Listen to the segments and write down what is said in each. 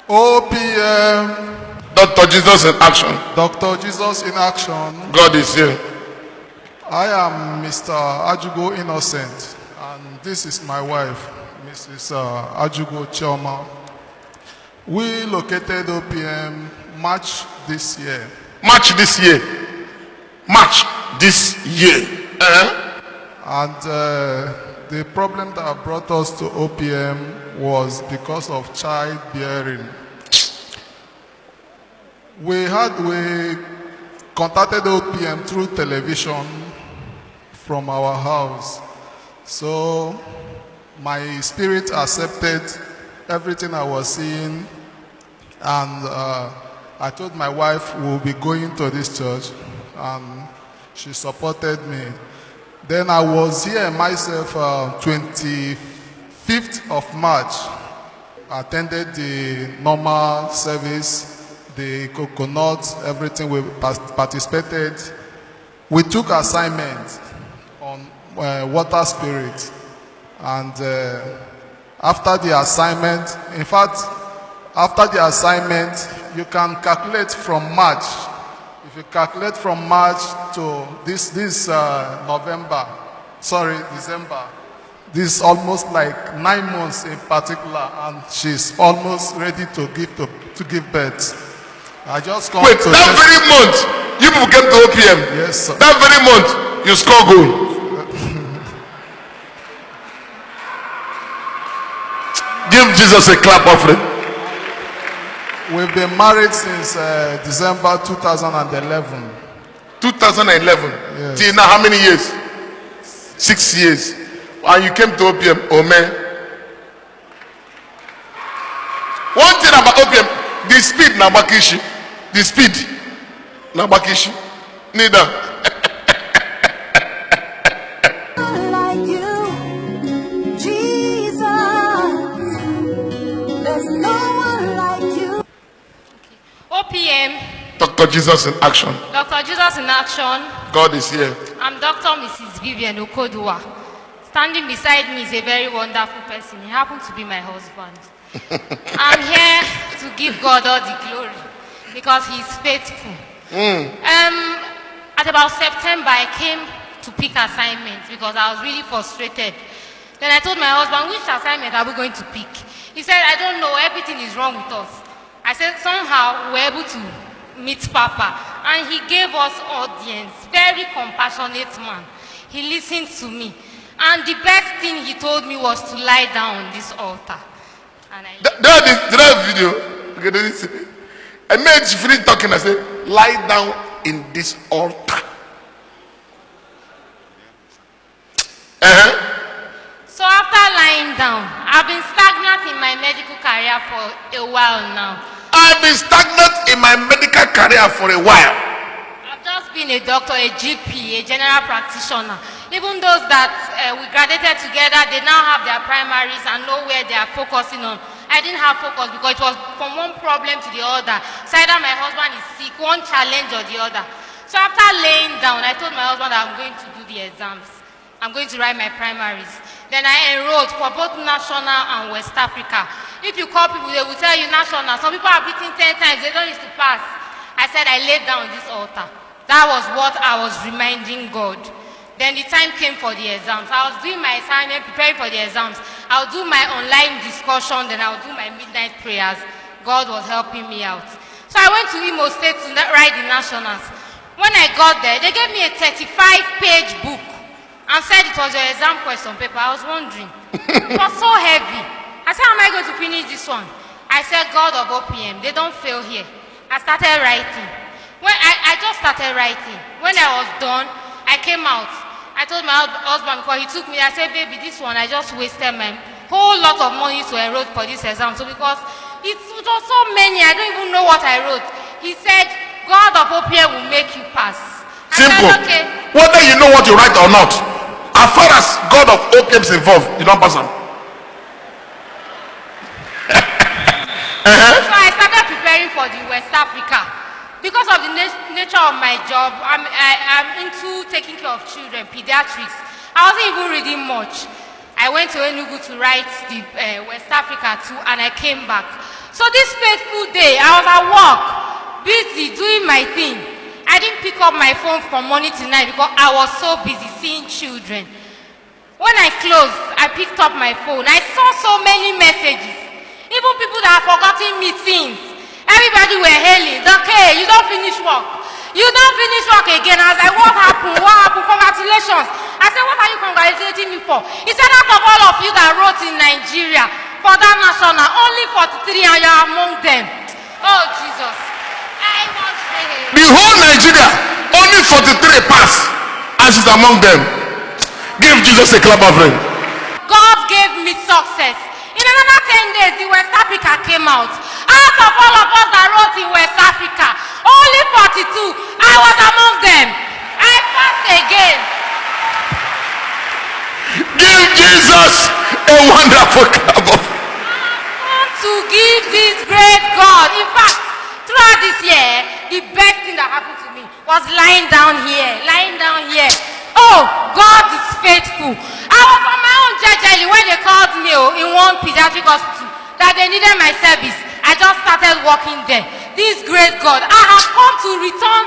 OPM. Dr. Jesus in action. Dr. Jesus in action. God is here. I am Mr. Ajugo Innocent, and this is my wife, Mrs. Ajugo Chioma. We located OPM March this year. March this year. March this year. And the problem that brought us to OPM was because of childbearing. We contacted OPM through television from our house. So my spirit accepted everything I was seeing, and I told my wife we'll be going to this church, and she supported me. Then I was here myself 25th of March. I attended the normal service, the coconut, everything. We participated. We took assignment on water spirit. And after the assignment, in fact, after the assignment, you can calculate from March. If you calculate from March to December, this is almost like 9 months in particular, and she's almost ready to give birth. I just come Wait, to that very month, you people came to OPM. Yes, sir. That very month, you score goal. Give Jesus a clap offering. We've been married since December 2011. 2011. Yes. Till now, how many years? 6 years. And you came to OPM, oh man. One thing about OPM, the speed na bakishi. The speed na bakishi. Neither. Like you, Jesus. There's no one like you. OPM. Dr. Jesus in action. Dr. Jesus in action. God is here. I'm Dr. Mrs. Vivian Okodua. Standing beside me is a very wonderful person. He happens to be my husband. I'm here to give God all the glory because He's faithful. At about September, I came to pick assignments because I was really frustrated. Then I told my husband, which assignment are we going to pick? He said, I don't know, everything is wrong with us. I said, somehow we're able to meet Papa, and he gave us audience. Very compassionate man. He listened to me, and the best thing he told me was to lie down on this altar. And Did I have video? Okay, did you see it? I made you finish talking. I said, lie down in this altar. So after lying down, I've been stagnant in my medical career for a while now. I've been stagnant in my medical career for a while. I've just been a doctor, a GP, a general practitioner. Even those that we graduated together, they now have their primaries and know where they are focusing on. I didn't have focus because it was from one problem to the other. So either my husband is sick, one challenge or the other. So after laying down, I told my husband that I'm going to do the exams. I'm going to write my primaries. Then I enrolled for both national and West Africa. If you call people, they will tell you national. Some people have written 10 times, they don't used to pass. I said I laid down on this altar. That was what I was reminding God. Then the time came for the exams. I was doing my assignment, preparing for the exams. I'll do my online discussion, then I'll do my midnight prayers. God was helping me out. So I went to Imo State to write the nationals. When I got there, they gave me a 35-page book and said it was your exam question paper. I was wondering. It was so heavy. I said, how am I going to finish this one? I said, God of OPM, they don't fail here. I started writing. When I just started writing. When I was done, I came out. I told my husband before he took me, I said, baby, this one, I just wasted my whole lot of money to enroll for this exam. So because it was so many, I don't even know what I wrote. He said, God of OPM will make you pass. Simple. I said, okay. Whether you know what you write or not, as far as God of OPM is involved, you don't pass them. So I started preparing for the West Africa. Because of the nature of my job, I'm into taking care of children, pediatrics. I wasn't even reading much. I went to Enugu to write the West Africa too, and I came back. So this fateful day, I was at work, busy doing my thing. I didn't pick up my phone from morning to night because I was so busy seeing children. When I closed, I picked up my phone. I saw so many messages. Even people that have forgotten meetings. Everybody were hailing. Okay, you don't finish work. You don't finish work again. I was like, what happened? What happened? Congratulations. I said, what are you congratulating me for? He said, out of all of you that wrote in Nigeria for that national, only 43 and you are among them. Oh, Jesus. I was there. The whole Nigeria, only 43 pass, and she's among them. Give Jesus a clap of praise. God gave me success. In another 10 days, the West Africa came out. Out of all of us that wrote in West Africa, only 42, I was among them. I passed again. Give Jesus a wonderful clap of praise. To give this great God. In fact, throughout this year, the best thing that happened to me was lying down here. Oh, God is faithful. I was on my own jejely when they called me in one pediatric hospital that they needed my service. I just started working there. This great God, I have come to return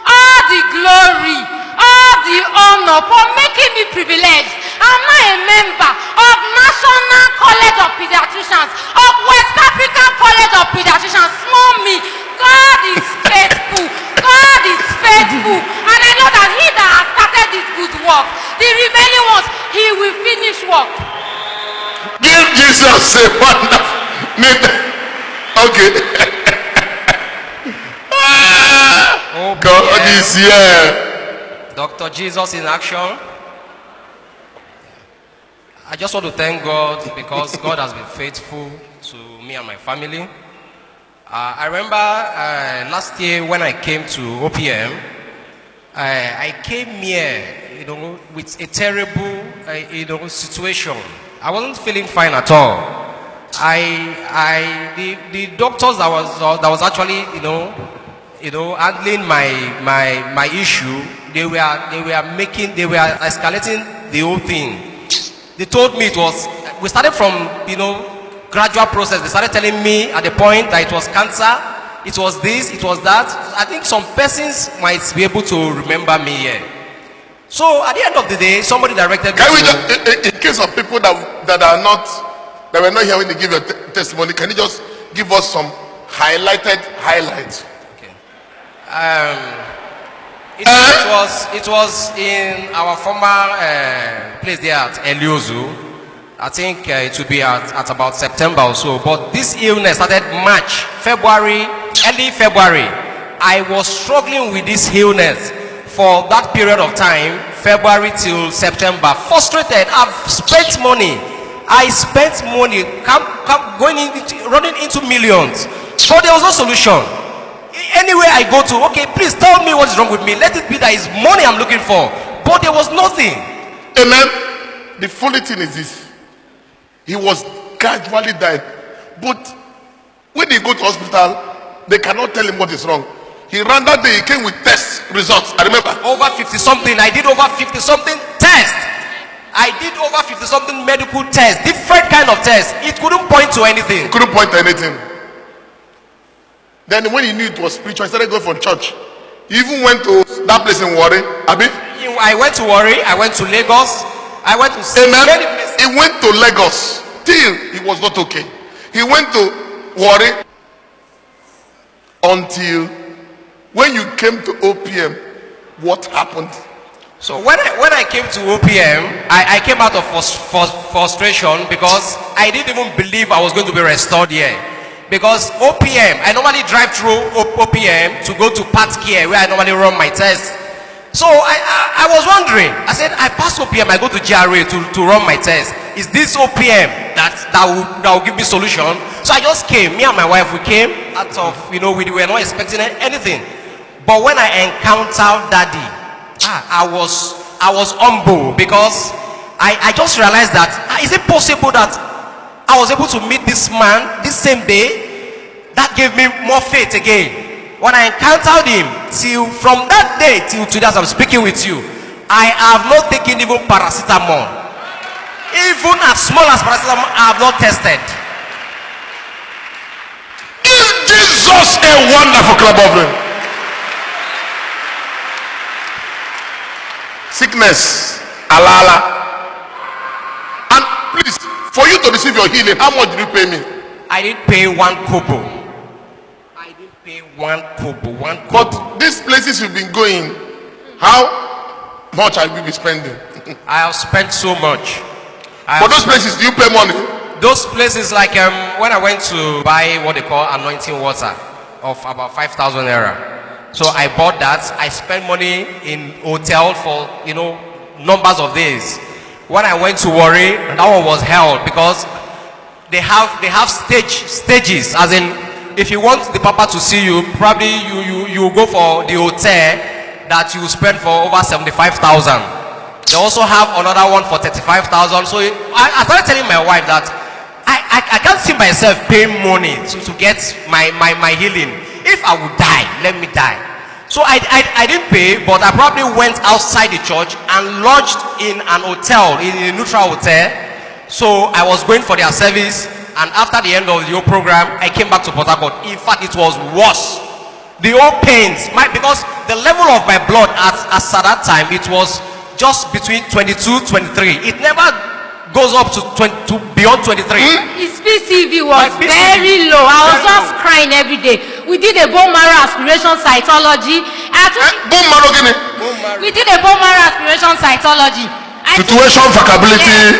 all the glory, all the honor for making me privileged. I'm now a member of National College of Pediatricians, of West African College of Pediatricians. Small me. God is faithful. God is faithful. And I know that he that has started this good work, the remaining ones, he will finish work. Give Jesus a wonderful. Okay. Oh, God is here. Dr. Jesus in action. I just want to thank God because God has been faithful to me and my family. I remember last year when I came to OPM, I came here, with a terrible, situation. I wasn't feeling fine at all. The doctors that was actually, handling my issue, they were escalating the whole thing. They told me we started from, gradual process. They started telling me at the point that it was cancer, it was this, it was that. I think some persons might be able to remember me here. So at the end of the day, somebody directed me. Can we just, in case of people that were not here when they give your testimony, can you just give us some highlights? Okay. It was in our former place there at Eliozu. I think it would be at about September or so. But this illness started early February. I was struggling with this illness for that period of time, February till September. Frustrated. I've spent money. I spent money, running into millions. But there was no solution. Anywhere I go to, okay, please tell me what's wrong with me. Let it be that it's money I'm looking for. But there was nothing. Amen. The funny thing is this. He was gradually dying. But when he go to hospital, they cannot tell him what is wrong. He ran that day, he came with test results. I remember. Over 50 something. I did over 50 something tests. I did over 50 something medical tests. Different kind of tests. It couldn't point to anything. It couldn't point to anything. Then when he knew it was spiritual, he started going from church. He even went to that place in Warri. Abi? I went to Warri. I went to Lagos. I went to many places. He went to Lagos. Till he was not okay. He went to Warri until when you came to OPM, what happened? So when I came to OPM, I came out of frustration because I didn't even believe I was going to be restored here. Because OPM, I normally drive through OPM to go to Pat Care where I normally run my tests. So I was wondering. I said, I pass OPM, I go to GRA to run my test. Is this OPM that will give me solution? So I just came. Me and my wife, we came out of, we were not expecting anything. But when I encountered Daddy, I was humble because I just realized that is it possible that I was able to meet this man this same day? That gave me more faith again. When I encountered him, from that day till today as I'm speaking with you, I have not taken even paracetamol. Even as small as paracetamol, I have not tested. Jesus a wonderful clap offering. Sickness, alala. And please, for you to receive your healing, how much did you pay me? I didn't pay 1 kobo. I didn't pay 1 kobo. 1 kobo. But these places you've been going, how much have you been spending? I have spent so much. For those places, do you pay money? Those places, like when I went to buy what they call anointing water of about 5,000 naira. So I bought that. I spent money in hotel for numbers of days. When I went to Warri, that one was hell because they have stages. As in, if you want the papa to see you, probably you go for the hotel that you spend for over 75,000. They also have another one for 35,000. So I started telling my wife that I can't see myself paying money to get my healing. If I would die, let me die. So I didn't pay, but I probably went outside the church and lodged in an hotel, in a neutral hotel. So I was going for their service, and after the end of the whole program, I came back to Port Harcourt. In fact, it was worse. The old pains, because the level of my blood at that time, it was just between 22, 23. It never goes up to beyond 23. His PCV was very low. I was just crying every day. We did a bone marrow aspiration cytology. Bone marrow, we did a bone marrow aspiration cytology. situation, vocability.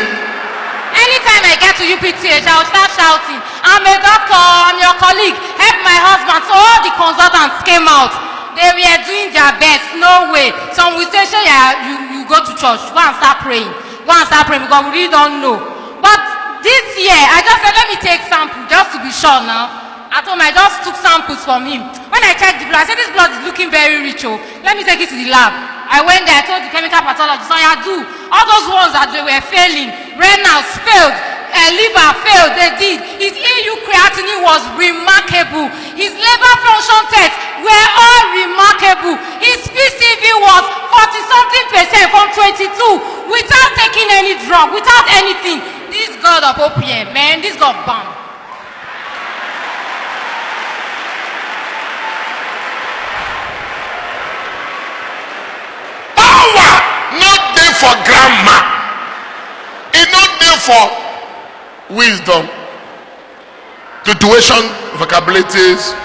Anytime I get to UPTH, I will start shouting, I'm a doctor, I'm your colleague, help my husband. So all the consultants came out. They were doing their best. No way. Some will say, sure, you go to church, go and start praying. Because we really don't know. But this year, I just said, let me take sample just to be sure now. I told him I just took samples from him. When I checked the blood, I said, this blood is looking very rich. Oh, let me take it to the lab. I went there, I told the chemical pathologist, so I do. All those ones that they were failing, renals failed, liver failed, they did. His EU creatinine was remarkable. His liver function tests were all remarkable. His PCV was 40-something% from 22 without taking any drug, without anything. This God of OPM, man, this God bam. Power not there for grammar. It's not there for wisdom. Situation, vocabilities.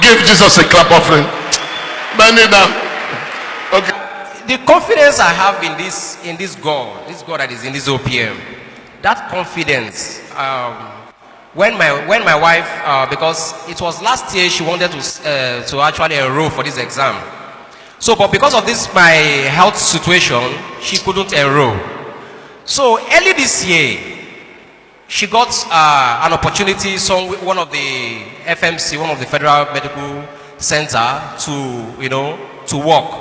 Give Jesus a clap offering. Bend it down. Okay. The confidence I have in this God that is in this OPM, that confidence. When my wife, because it was last year, she wanted to actually enroll for this exam. So, but because of this my health situation, she couldn't enroll. So early this year, she got an opportunity. One of the FMC, one of the Federal Medical Center, to work.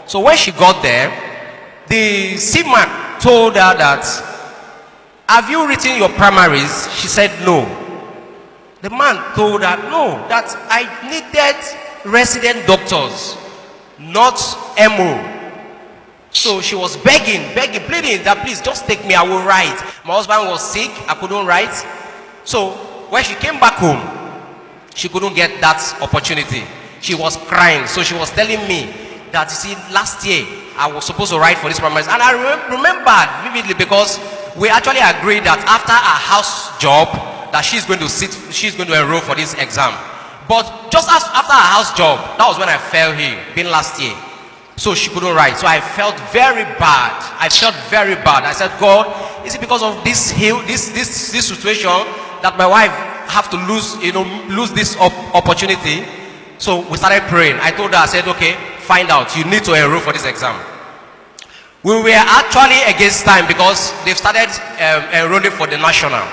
So when she got there, the CMAC told her that, have you written your primaries? She said no. The man told her no, that I needed resident doctors, not MO. So she was begging, pleading that please just take me, I will write. My husband was sick, I couldn't write. So when she came back home, she couldn't get that opportunity. She was crying. So she was telling me that, you see, last year I was supposed to write for this primaries. And I remembered vividly because we actually agreed that after our house job, that she's going to enroll for this exam. But just after her house job, that was when I fell here, being last year. So she couldn't write. So I felt very bad. I said, God, is it because of this situation that my wife have to lose this opportunity? So we started praying. I told her, I said, okay, find out. You need to enroll for this exam. We were actually against time because they've started enrolling for the national.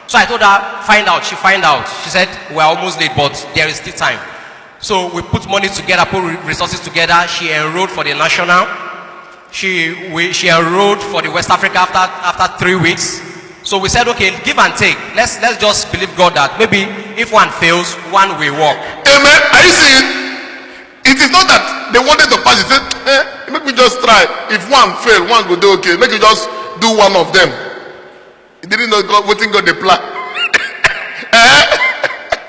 So I told her, find out. She find out. She said, we're almost late, but there is still time. So we put money together, put resources together. She enrolled for the national. She enrolled for the West Africa after 3 weeks. So we said, okay, give and take. Let's just believe God that maybe if one fails, one will walk. Amen. Are you seeing? It is not that they wanted to pass it. Said, make me just try. If one fail, one will do okay. Make you just do one of them. He didn't know God, waiting God the plan.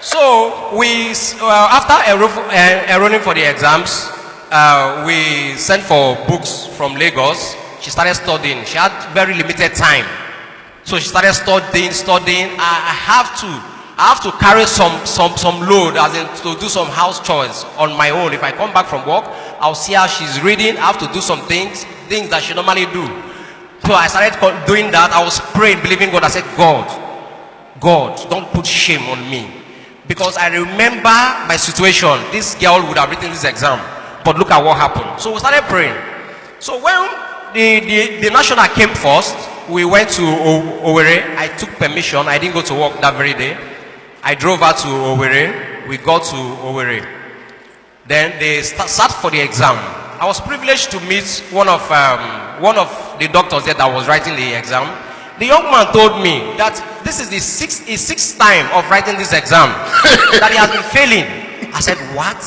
So we, after enrolling for the exams, we sent for books from Lagos. She started studying. She had very limited time, so she started studying. I have to carry some load, as in to do some house chores on my own. If I come back from work, I'll see how she's reading. I have to do some things that she normally do. So I started doing that. I was praying, believing God. I said, God, don't put shame on me. Because I remember my situation. This girl would have written this exam. But look at what happened. So we started praying. So when the national came first, we went to Owerri. I took permission. I didn't go to work that very day. I drove her to Owerri. We got to Owerri. Then they sat for the exam. I was privileged to meet one of the doctors there that was writing the exam. The young man told me that this is the sixth time of writing this exam that he has been failing. I said, what?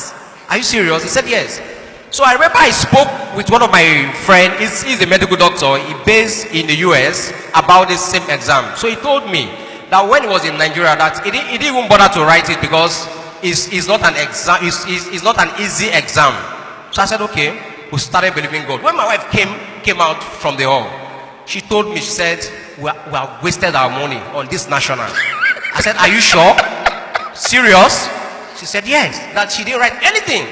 Are you serious? He said, yes. So I remember I spoke with one of my friends. He's a medical doctor. He based in the US about this same exam. So he told me that when he was in Nigeria, that he didn't even bother to write it because it's not an exam. It's not an easy exam. So I said, okay. We started believing God. When my wife came out from the hall, she told me, she said, we have wasted our money on this national. I said, are you sure? Serious? She said, yes, that she didn't write anything.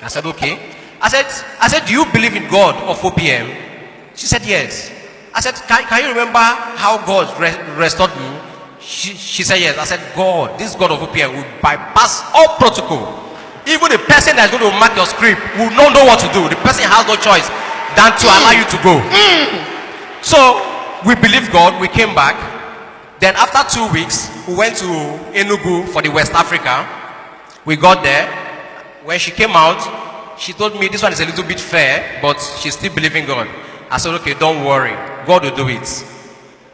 I said, okay. I said, do you believe in God of OPM? She said, yes. I said, can you remember how God restored me? She said, yes. I said, God, this God of OPM will bypass all protocol. Even the person that's going to mark your script will not know what to do. The person has no choice than to allow you to go. So we believed God. We came back. Then after 2 weeks, we went to Enugu for the West Africa. We got there. When she came out, she told me this one is a little bit fair, but she's still believing God. I said, okay, don't worry. God will do it.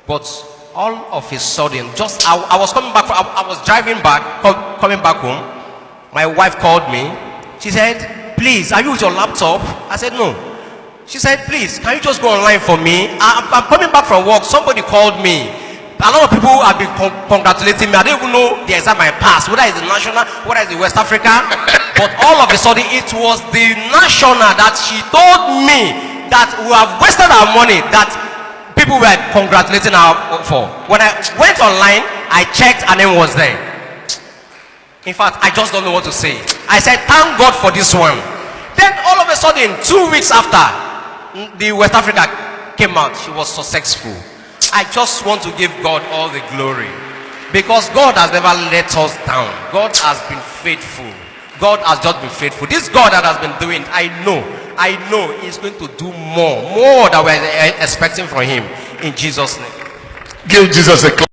But all of a sudden, just I was coming back. I was driving back, coming back home. My wife called me. She said, please, are you with your laptop? I said, no. She said, please, can you just go online for me? I'm coming back from work. Somebody called me. A lot of people have been congratulating me. I don't even know the exam I passed, whether it's the national, whether it's the West Africa. But all of a sudden, it was the national that she told me that we have wasted our money, that people were congratulating her for. When I went online, I checked, her name was there. In fact, I just don't know what to say. I said, thank God for this one. Then all of a sudden, 2 weeks after, the West Africa came out. She was successful. I just want to give God all the glory. Because God has never let us down. God has been faithful. God has just been faithful. This God that has been doing, I know He's going to do more than we're expecting from Him. In Jesus' name. Give Jesus a clap.